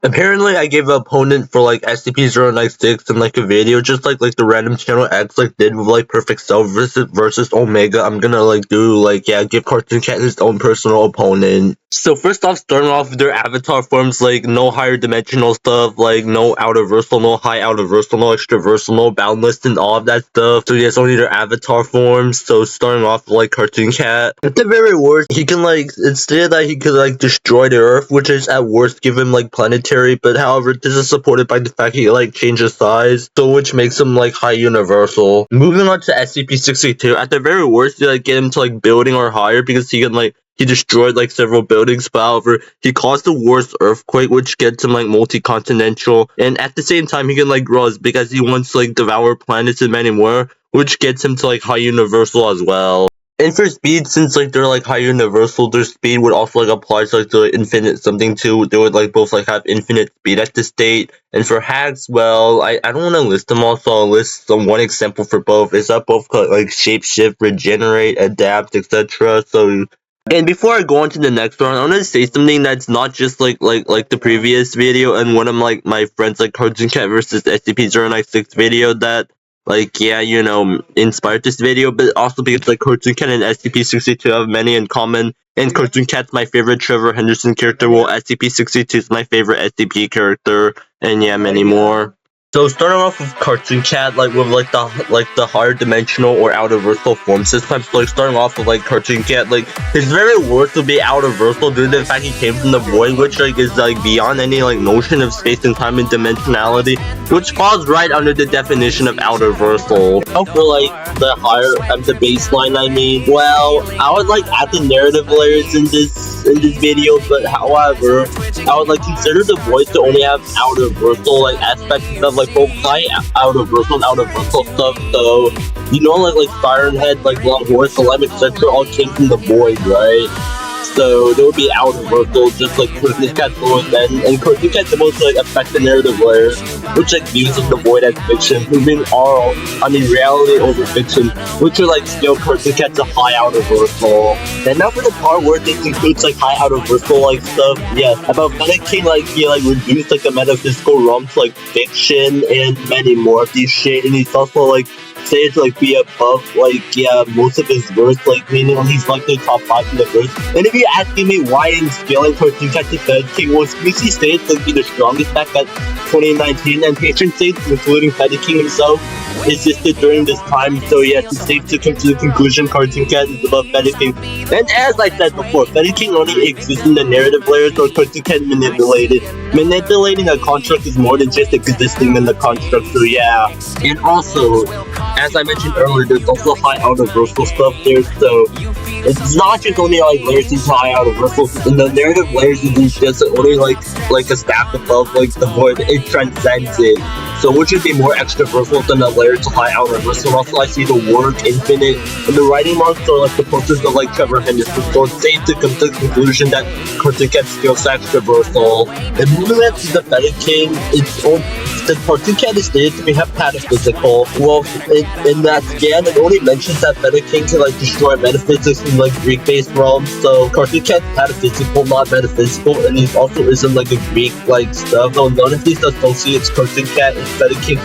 Apparently, I gave an opponent for like SCP-096 in like a video, just like the random channel X like did with like Perfect Self versus Omega. I'm gonna like do like give Cartoon Cat his own personal opponent. So first off, starting off with their avatar forms, like no higher dimensional stuff, like no Outerversal, no high Outerversal, no extraversal, no boundless, and all of that stuff. So yes, only their avatar forms. So starting off with like Cartoon Cat, at the very worst, he can like instead that he could like destroy the Earth, which is at worst give him like planetary. But however, this is supported by the fact he like changes size, so which makes him like high universal. Moving on to SCP-62, at the very worst, you like get him to like building or higher because he can like. He destroyed like several buildings, but however, he caused the worst earthquake, which gets him like multi-continental. And at the same time, he can like grow as big as he wants, like devour planets and many more, which gets him to like high universal as well. And for speed, since like they're like high universal, their speed would also like apply to like the infinite something too. They would like both like have infinite speed at the state. And for hacks, well, I don't want to list them all, so I'll list some one example for both. Is that both like shapeshift, regenerate, adapt, etc. So. And before I go on to the next one, I want to say something that's not just like the previous video and one of like my friends like Cartoon Cat versus SCP-096 video that inspired this video, but also because like Cartoon Cat and SCP-62 have many in common, and Cartoon Cat's my favorite Trevor Henderson character, while SCP-62 is my favorite SCP character, and yeah, many more. So starting off with Cartoon Cat, like with like the higher dimensional or Outerversal form system. So like starting off with like Cartoon Cat, like his very worst would be Outerversal due to the fact he came from the void, which like is like beyond any like notion of space and time and dimensionality, which falls right under the definition of Outerversal. Now for like the higher the baseline, I mean, well, I would like add the narrative layers in this video, but however, I would like consider the void to only have Outerversal like aspects of like both high Outerversal and Outerversal stuff. So like Siren Head, like Long Horse, Alarm, etc. all came from the void, right? So there would be Outerversal, just like Cartoon Cat and Cartoon Cat the most like affect the narrative layers, which like uses the void as fiction, proving reality over fiction, which would like scale Cartoon Cat to high Outerversal. And now for the part where this includes like high Outerversal like stuff, yeah, about Fennec King, like he like reduced like the metaphysical realm to like fiction and many more of these shit, and he's also like say to like be above most of his verse, like meaning he's like the top 5 in the verse. And if you're asking me why in scaling Cartoon Cat to Fed King was PC states to be the strongest back at 2019, and patron states, including Fed King himself, existed during this time. So yeah, it's safe to come to the conclusion Cartoon Cat is above Fed King. And as I said before, Fed King only exists in the narrative layers, or Cartoon Cat manipulated. Manipulating a construct is more than just existing in the construct, so yeah. And also, as I mentioned earlier, there's also high Outerversal stuff there, so it's not just only like layers into high Outerversal. In the narrative layers, it's just only like a stack above like the void. It transcends it. So which would be more extraversal than a layer to high Outerversal. Also, I see the word infinite and the writing marks are like the posters of like Trevor Henderson. So it's safe to come to the conclusion that Cartoon Cat skills extraversal. And moving on to the Fennec King, the Cartoon Cat is stated to be pataphysical. Well, in that scan, it only mentions that Fennec King can like destroy metaphysics in like Greek-based realms. So Cartoon Cat's pataphysical, not metaphysical, and he also isn't like a Greek like stuff. So none of these associates Cartoon Cat and Fennec King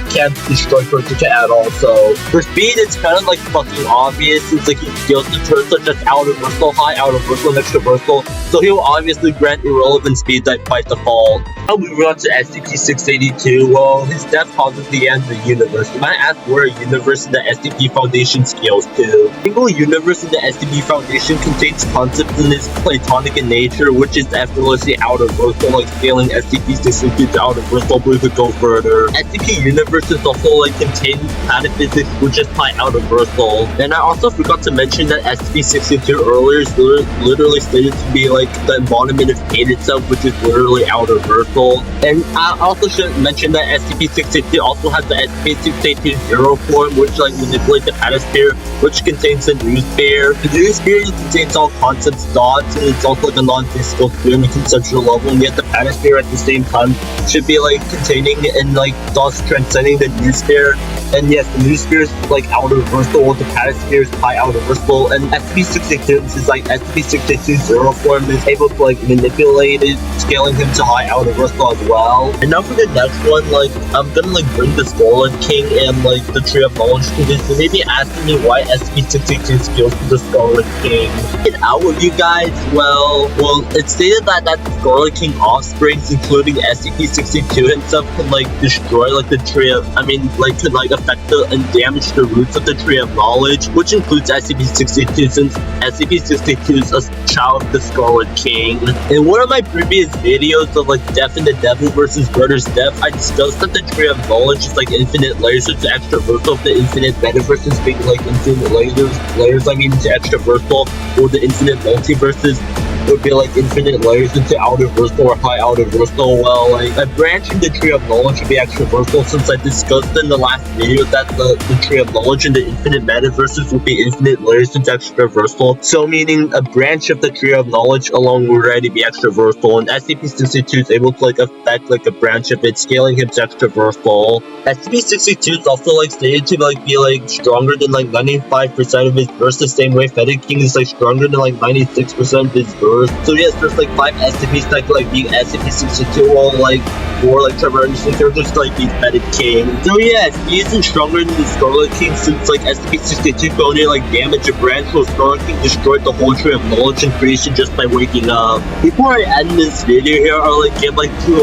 can't destroy Cartoon Cat at all. So for speed, it's kind of like fucking obvious since like he skills the turns such as Outerversal, high Outerversal, and extraversal. So he'll obviously grant irrelevant speed type by default. Now moving on to SCP-682. Well, his death causes the end of the universe. You might ask where a universe in the SCP Foundation scales to. A single universe in the SCP Foundation contains concepts in its platonic in nature, which is effortlessly Outerversal, like scaling SCP-682 to Outerversal, but we could go further. SCP universes also like contain pataphysics, which is high Outerversal. And I also forgot to mention that SCP-682 earlier is literally stated to be like the embodiment of fate itself, which is literally Outerversal. And I also should mention that SCP-682 also has the SCP-682-0 form, which like manipulates the patasphere, which contains the noosphere. The noosphere contains all concepts dots, and it's also like a non-physical sphere on a conceptual level. And yet the Atmosphere at the same time should be like containing and like thus transcending the Noosphere. And yes, the Noosphere is like Outerversal, the Patasphere is high Outerversal, and SCP-62 is like SCP-62 Zero form is able to like manipulate it, scaling him to high Outerversal as well. And now for the next one, like I'm gonna like bring the Scarlet King and like the Tree of Knowledge to this. You may be asking me why SCP-62 scales to the Scarlet King. Get out with you guys. Well, it's stated that the Scarlet King offsprings, including SCP-62 himself, can like destroy like the tree of, could like affect and damage the roots of the Tree of Knowledge, which includes SCP-62 since SCP-62 is a child of the Scarlet King. In one of my previous videos of like Death in the Devil versus Murder's Death, I discussed that the Tree of Knowledge is like infinite layers into Extraversal, the infinite Metaverses being like infinite layers into Extraversal, or the infinite Multiverses would be like infinite layers into Outerversal or high Outerversal. Well, like a branch in the Tree of Knowledge would be Extraversal, since I discussed in the last video that the Tree of Knowledge and the infinite Metaverses would be infinite layers into Extraversal. So meaning a branch of the Tree of Knowledge alone would already be Extraversal, and SCP-62 is able to like affect like a branch of it, scaling him to Extraversal. SCP-62 is also like stated to like be like stronger than like 95% of his burst, the same way Fetid King is like stronger than like 96% of his burst. So yes, there's like 5 SCPs that could like be SCP-62, while like 4 like Trevor Henderson characters like be Fetid King. So yes, he isn't stronger than the Scarlet King, since like SCP-62 could only like damage a branch, while Scarlet King destroyed the whole Tree of Knowledge and creation just by waking up. Before I end this video here, I'll like give like two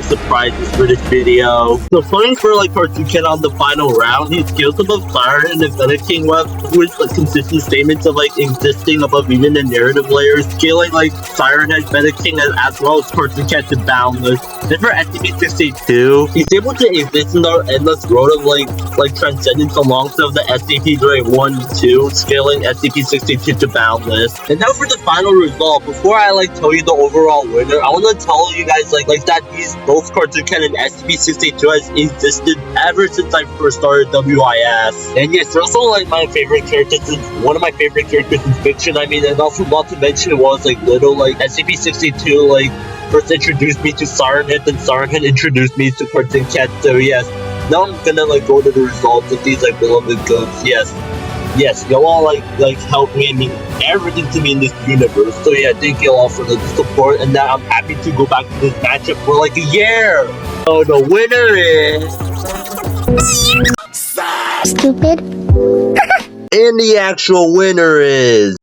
surprises for this video. So starting for like Cartoon Cat on the final round, he scales above Siren and the Fetid King web with like consistent statements of like existing above even the narrative layers, scaling like Siren Head VS SCP as well as Cartoon Cat to boundless. Then for SCP-62, he's able to exist in the endless road of like transcendence alongside the SCP-1 and 2, scaling SCP-62 to boundless. And now for the final result, before I like tell you the overall winner, I want to tell you guys like that these both Cartoon Cat and SCP-62 has existed ever since I first started WIS. And yes, they're also like my favorite characters, one of my favorite characters in fiction. And also not to mention it was like little like SCP-62 like first introduced me to Siren Head, then Siren Head introduced me to Cartoon Cat. So yes, now I'm gonna like go to the results of these like beloved goats. Yes, y'all all like helped me and mean everything to me in this universe. So yeah, thank you all for the support, and now I'm happy to go back to this matchup for like a year. So the winner is stupid. And the actual winner is